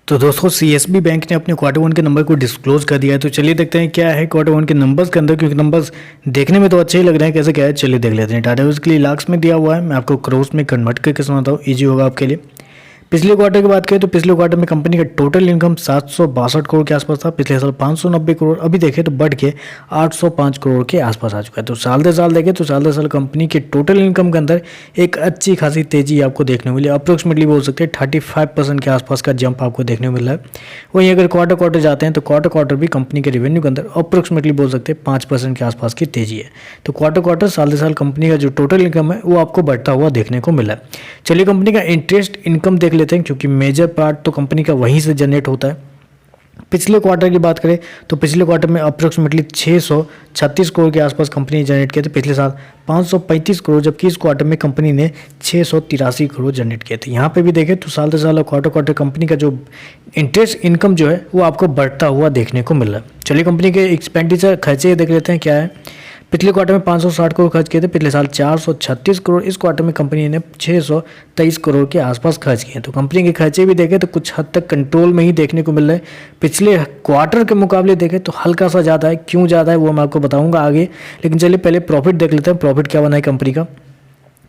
तो दोस्तों CSB bank ने अपने क्वार्टर वन के नंबर को डिस्क्लोज कर दिया है। तो चलिए देखते हैं क्या है क्वार्टर वन के नंबर्स के अंदर, क्योंकि नंबर्स देखने में तो अच्छे ही लग रहे हैं। कैसे क्या है चलिए देख लेते हैं। टाटा के लिए लाख्स में दिया हुआ है, मैं आपको क्रोर्स में कन्वर्ट करके सुनाता हूँ, ईजी होगा आपके लिए। पिछले क्वार्टर की बात करें तो पिछले क्वार्टर में कंपनी का टोटल इनकम 762 करोड़ के आसपास था। पिछले साल 590 करोड़, अभी देखें तो बढ़ के 805 करोड़ के आसपास आ चुका है। तो साल दर साल देखें तो साल दर साल कंपनी के टोटल इनकम के अंदर एक अच्छी खासी तेजी आपको देखने को मिली। अप्रोक्सीमेटली बोल सकते हैं 35% के आसपास का जंप आपको देखने को मिल रहा है। वहीं अगर क्वार्टर क्वार्टर जाते हैं तो क्वार्टर क्वार्टर भी कंपनी के रेवेन्यू के अंदर अप्रोक्सीमेटली बोल सकते हैं 5% के आसपास की तेजी है। तो क्वार्टर क्वार्टर साल दर साल कंपनी का जो टोटल इनकम है वो आपको बढ़ता हुआ देखने को मिला है। चलिए कंपनी का इंटरेस्ट इनकम देख लेते हैं, क्योंकि मेजर पार्ट तो कंपनी का वहीं से जनरेट होता है। पिछले क्वार्टर की बात करें तो पिछले क्वार्टर में अप्रोक्सीमेटली 636 करोड़ के आसपास कंपनी ने जनरेट किए थे। पिछले साल 535 करोड़, जबकि इस क्वार्टर में कंपनी ने 683 करोड़ जनरेट किए थे। यहाँ पे भी देखें तो साल दर साल क्वार्टर क्वार्टर कंपनी का जो इंटरेस्ट इनकम जो है वो आपको बढ़ता हुआ देखने को मिल रहा है। चलिए कंपनी के एक्सपेंडिचर खर्चे देख लेते हैं क्या है। पिछले क्वार्टर में 560 करोड़ खर्च किए थे। पिछले साल 436 करोड़, इस क्वार्टर में कंपनी ने 623 करोड़ के आसपास खर्च किए। तो कंपनी के खर्चे भी देखें तो कुछ हद तक कंट्रोल में ही देखने को मिल रहे हैं। पिछले क्वार्टर के मुकाबले देखें तो हल्का सा ज़्यादा है, क्यों ज़्यादा है वो मैं आपको बताऊंगा आगे। लेकिन चलिए पहले प्रॉफिट देख लेते हैं, प्रॉफिट क्या बना है कंपनी का।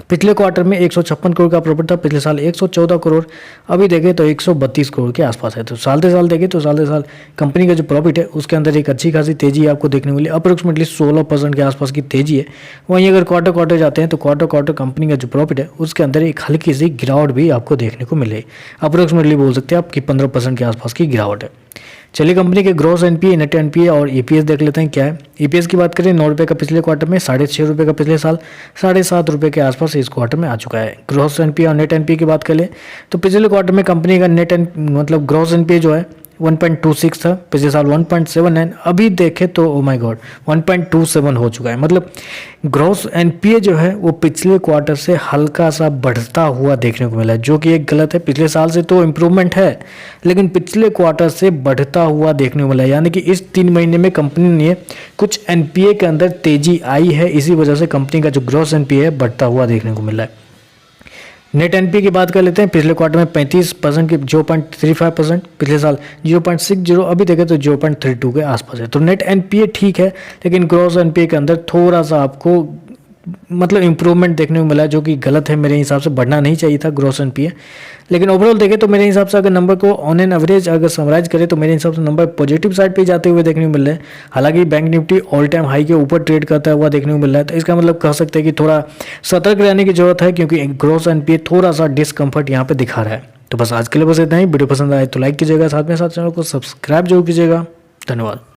पिछले क्वार्टर में 156 करोड़ का प्रॉफिट था। पिछले साल 114 करोड़, अभी देखें तो 132 करोड़ के आसपास है। तो साल दर साल देखें तो साल दर साल कंपनी का जो प्रॉफिट है उसके अंदर एक अच्छी खासी तेजी आपको देखने को मिली। अप्रोक्सीमेटली 16% के आसपास की तेजी है। वहीं अगर क्वार्टर क्वार्टर जाते हैं तो क्वार्टर क्वार्टर कंपनी का जो प्रॉफिट है उसके अंदर एक हल्की सी गिरावट भी आपको देखने को मिले। अप्रोक्सीमेटली बोल सकते हैं आपकी 15% के आसपास की गिरावट है। चलिए कंपनी के ग्रॉस एनपीए, नेट एनपीए और ईपीएस देख लेते हैं क्या है। ईपीएस की बात करें 9 रुपये का पिछले क्वार्टर में, 6.5 रुपये का पिछले साल, 7.5 रुपये के आसपास इस क्वार्टर में आ चुका है। ग्रॉस एनपीए और नेट एनपीए की बात करें तो पिछले क्वार्टर में कंपनी का मतलब ग्रॉस एनपीए जो है 1.26 था। पिछले साल 1.79, अभी देखें तो ओ माय गॉड 1.27 हो चुका है। मतलब ग्रॉस एनपीए जो है वो पिछले क्वार्टर से हल्का सा बढ़ता हुआ देखने को मिला है, जो कि एक गलत है। पिछले साल से तो इम्प्रूवमेंट है, लेकिन पिछले क्वार्टर से बढ़ता हुआ देखने को मिला है। यानी कि इस 3 महीने में कंपनी ने कुछ एनपीए के अंदर तेजी आई है, इसी वजह से कंपनी का जो ग्रॉस एनपीए है बढ़ता हुआ देखने को मिला है। नेट एनपीए की बात कर लेते हैं। पिछले क्वार्टर में 35% की 0.35%, पिछले साल 0.60, अभी देखें तो 0.32 के आसपास है। तो नेट एनपीए ठीक है, लेकिन ग्रॉस एनपीए के अंदर थोड़ा सा आपको मतलब इम्प्रूवमेंट देखने को मिला है, जो कि गलत है मेरे हिसाब से। बढ़ना नहीं चाहिए था ग्रॉस एनपीए। लेकिन ओवरऑल देखें तो मेरे हिसाब से अगर नंबर को ऑन एन एवरेज अगर समराइज करें तो मेरे हिसाब से नंबर पॉजिटिव साइड पे जाते हुए देखने को मिल रहे हैं। हालांकि bank Nifty all time high के ऊपर ट्रेड करता हुआ देखने को मिल रहा है। तो इसका मतलब कह सकते हैं कि थोड़ा सतर्क रहने की जरूरत है, क्योंकि ग्रॉस एनपीए थोड़ा सा डिस्कम्फर्ट यहाँ पे दिखा रहा है। तो बस आज के लिए बस इतना ही। वीडियो पसंद आए तो लाइक कीजिएगा, साथ में साथ चैनल को सब्सक्राइब जरूर कीजिएगा। धन्यवाद।